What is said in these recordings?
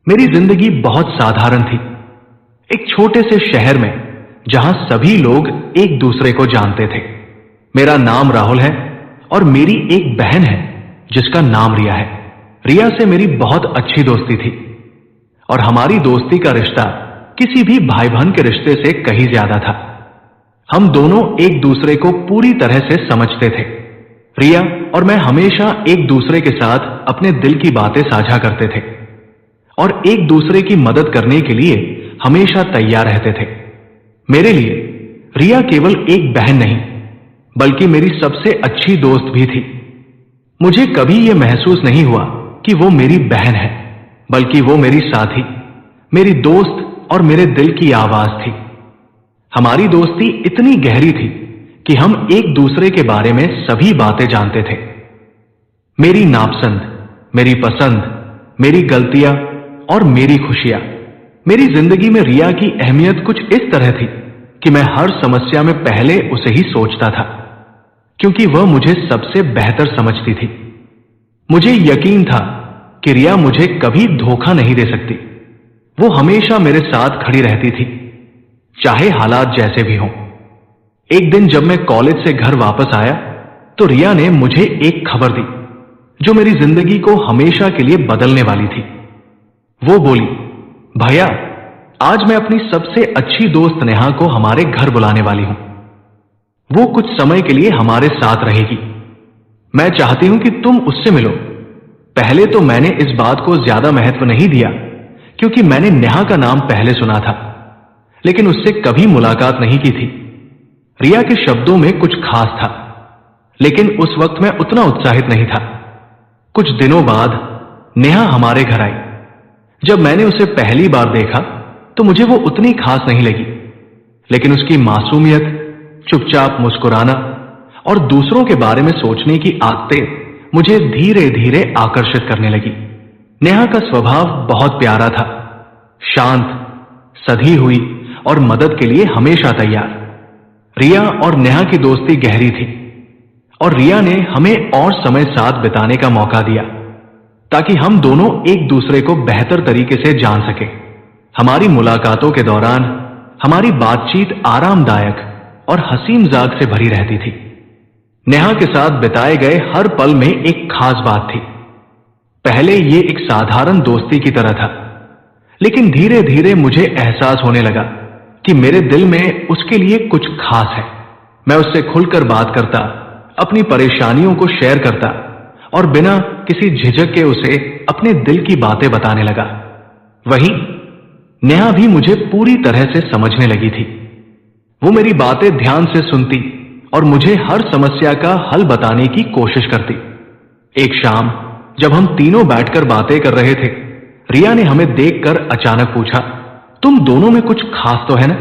मेरी जिंदगी बहुत साधारण थी। एक छोटे से शहर में जहां सभी लोग एक दूसरे को जानते थे। मेरा नाम राहुल है और मेरी एक बहन है जिसका नाम रिया है। रिया से मेरी बहुत अच्छी दोस्ती थी और हमारी दोस्ती का रिश्ता किसी भी भाई बहन के रिश्ते से कहीं ज्यादा था। हम दोनों एक दूसरे को पूरी तरह से समझते थे। रिया और मैं हमेशा एक दूसरे के साथ अपने दिल की बातें साझा करते थे और एक दूसरे की मदद करने के लिए हमेशा तैयार रहते थे। मेरे लिए रिया केवल एक बहन नहीं बल्कि मेरी सबसे अच्छी दोस्त भी थी। मुझे कभी यह महसूस नहीं हुआ कि वो मेरी बहन है, बल्कि वो मेरी साथी, मेरी दोस्त और मेरे दिल की आवाज थी। हमारी दोस्ती इतनी गहरी थी कि हम एक दूसरे के बारे में सभी बातें जानते थे। मेरी नापसंद, मेरी पसंद, मेरी गलतियां और मेरी खुशियां। मेरी जिंदगी में रिया की अहमियत कुछ इस तरह थी कि मैं हर समस्या में पहले उसे ही सोचता था, क्योंकि वह मुझे सबसे बेहतर समझती थी। मुझे यकीन था कि रिया मुझे कभी धोखा नहीं दे सकती। वो हमेशा मेरे साथ खड़ी रहती थी, चाहे हालात जैसे भी हों। एक दिन जब मैं कॉलेज से घर वापस आया तो रिया ने मुझे एक खबर दी जो मेरी जिंदगी को हमेशा के लिए बदलने वाली थी। वो बोली, भैया, आज मैं अपनी सबसे अच्छी दोस्त नेहा को हमारे घर बुलाने वाली हूं। वो कुछ समय के लिए हमारे साथ रहेगी। मैं चाहती हूं कि तुम उससे मिलो। पहले तो मैंने इस बात को ज्यादा महत्व नहीं दिया क्योंकि मैंने नेहा का नाम पहले सुना था, लेकिन उससे कभी मुलाकात नहीं की थी। रिया के शब्दों में कुछ खास था, लेकिन उस वक्त मैं उतना उत्साहित नहीं था। कुछ दिनों बाद नेहा हमारे घर आई। जब मैंने उसे पहली बार देखा तो मुझे वो उतनी खास नहीं लगी, लेकिन उसकी मासूमियत, चुपचाप मुस्कुराना और दूसरों के बारे में सोचने की आदतें मुझे धीरे धीरे आकर्षित करने लगी। नेहा का स्वभाव बहुत प्यारा था, शांत, सधी हुई और मदद के लिए हमेशा तैयार। रिया और नेहा की दोस्ती गहरी थी और रिया ने हमें और समय साथ बिताने का मौका दिया ताकि हम दोनों एक दूसरे को बेहतर तरीके से जान सके। हमारी मुलाकातों के दौरान हमारी बातचीत आरामदायक और हंसी मजाक से भरी रहती थी। नेहा के साथ बिताए गए हर पल में एक खास बात थी। पहले ये एक साधारण दोस्ती की तरह था, लेकिन धीरे धीरे मुझे एहसास होने लगा कि मेरे दिल में उसके लिए कुछ खास है। मैं उससे खुलकर बात करता, अपनी परेशानियों को शेयर करता और बिना किसी झिझक के उसे अपने दिल की बातें बताने लगा। वहीं नेहा भी मुझे पूरी तरह से समझने लगी थी। वो मेरी बातें ध्यान से सुनती और मुझे हर समस्या का हल बताने की कोशिश करती। एक शाम जब हम तीनों बैठकर बातें कर रहे थे, रिया ने हमें देखकर अचानक पूछा, तुम दोनों में कुछ खास तो है ना?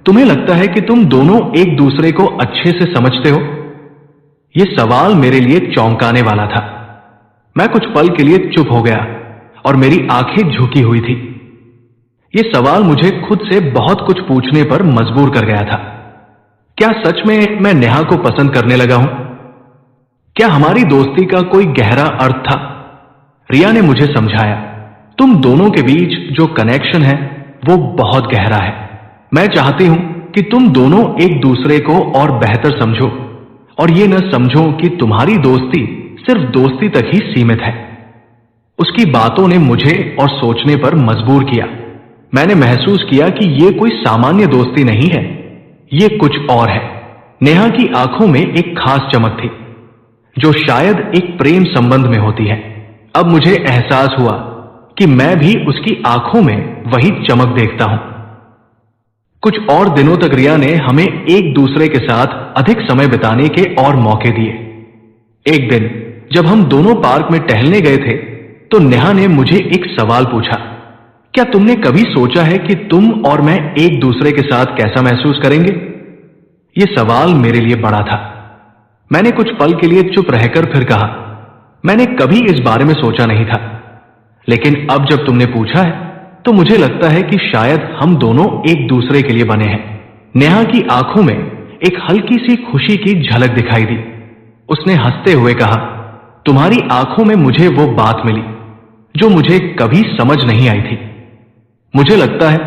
तुम्हें लगता है कि तुम दोनों एक दूसरे को अच्छे से समझते हो? यह सवाल मेरे लिए चौंकाने वाला था। मैं कुछ पल के लिए चुप हो गया और मेरी आंखें झुकी हुई थी। यह सवाल मुझे खुद से बहुत कुछ पूछने पर मजबूर कर गया था। क्या सच में मैं नेहा को पसंद करने लगा हूं? क्या हमारी दोस्ती का कोई गहरा अर्थ था? रिया ने मुझे समझाया, तुम दोनों के बीच जो कनेक्शन है वो बहुत गहरा है। मैं चाहती हूं कि तुम दोनों एक दूसरे को और बेहतर समझो और ये न समझो कि तुम्हारी दोस्ती सिर्फ दोस्ती तक ही सीमित है। उसकी बातों ने मुझे और सोचने पर मजबूर किया। मैंने महसूस किया कि ये कोई सामान्य दोस्ती नहीं है, ये कुछ और है। नेहा की आंखों में एक खास चमक थी जो शायद एक प्रेम संबंध में होती है। अब मुझे एहसास हुआ कि मैं भी उसकी आंखों में वही चमक देखता हूं। कुछ और दिनों तक रिया ने हमें एक दूसरे के साथ अधिक समय बिताने के और मौके दिए। एक दिन जब हम दोनों पार्क में टहलने गए थे तो नेहा ने मुझे एक सवाल पूछा, क्या तुमने कभी सोचा है कि तुम और मैं एक दूसरे के साथ कैसा महसूस करेंगे? यह सवाल मेरे लिए बड़ा था। मैंने कुछ पल के लिए चुप रहकर फिर कहा, मैंने कभी इस बारे में सोचा नहीं था, लेकिन अब जब तुमने पूछा है तो मुझे लगता है कि शायद हम दोनों एक दूसरे के लिए बने हैं। नेहा की आंखों में एक हल्की सी खुशी की झलक दिखाई दी। उसने हंसते हुए कहा, तुम्हारी आंखों में मुझे वो बात मिली जो मुझे कभी समझ नहीं आई थी। मुझे लगता है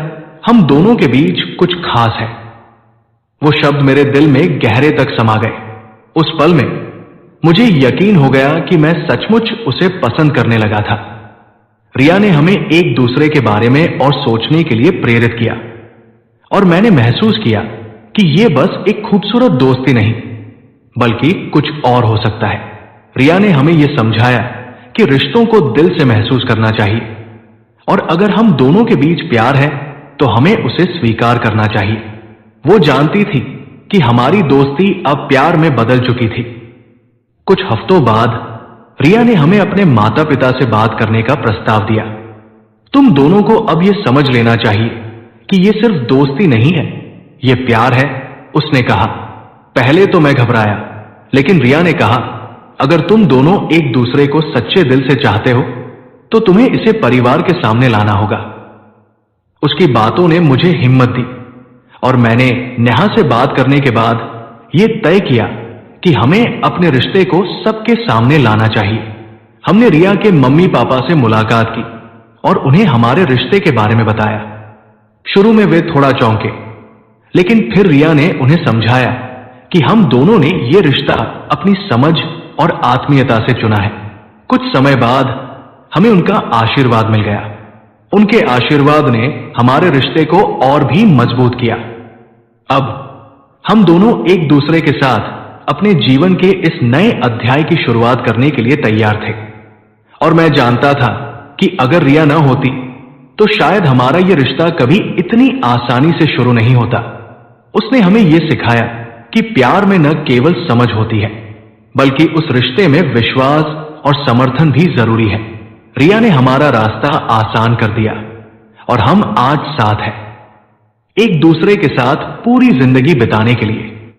हम दोनों के बीच कुछ खास है। वो शब्द मेरे दिल में गहरे तक समा गए। उस पल में मुझे यकीन हो गया कि मैं सचमुच उसे पसंद करने लगा था। रिया ने हमें एक दूसरे के बारे में और सोचने के लिए प्रेरित किया, और मैंने महसूस किया कि यह बस एक खूबसूरत दोस्ती नहीं बल्कि कुछ और हो सकता है। रिया ने हमें यह समझाया कि रिश्तों को दिल से महसूस करना चाहिए, और अगर हम दोनों के बीच प्यार है तो हमें उसे स्वीकार करना चाहिए। वो जानती थी कि हमारी दोस्ती अब प्यार में बदल चुकी थी। कुछ हफ्तों बाद रिया ने हमें अपने माता पिता से बात करने का प्रस्ताव दिया। तुम दोनों को अब यह समझ लेना चाहिए कि यह सिर्फ दोस्ती नहीं है, यह प्यार है, उसने कहा। पहले तो मैं घबराया, लेकिन रिया ने कहा, अगर तुम दोनों एक दूसरे को सच्चे दिल से चाहते हो तो तुम्हें इसे परिवार के सामने लाना होगा। उसकी बातों ने मुझे हिम्मत दी, और मैंने नेहा से बात करने के बाद यह तय किया कि हमें अपने रिश्ते को सबके सामने लाना चाहिए। हमने रिया के मम्मी पापा से मुलाकात की और उन्हें हमारे रिश्ते के बारे में बताया। शुरू में वे थोड़ा चौंके, लेकिन फिर रिया ने उन्हें समझाया कि हम दोनों ने यह रिश्ता अपनी समझ और आत्मीयता से चुना है। कुछ समय बाद हमें उनका आशीर्वाद मिल गया। उनके आशीर्वाद ने हमारे रिश्ते को और भी मजबूत किया। अब हम दोनों एक दूसरे के साथ अपने जीवन के इस नए अध्याय की शुरुआत करने के लिए तैयार थे, और मैं जानता था कि अगर रिया न होती तो शायद हमारा यह रिश्ता कभी इतनी आसानी से शुरू नहीं होता। उसने हमें यह सिखाया कि प्यार में न केवल समझ होती है, बल्कि उस रिश्ते में विश्वास और समर्थन भी जरूरी है। रिया ने हमारा रास्ता आसान कर दिया, और हम आज साथ हैं, एक दूसरे के साथ पूरी जिंदगी बिताने के लिए।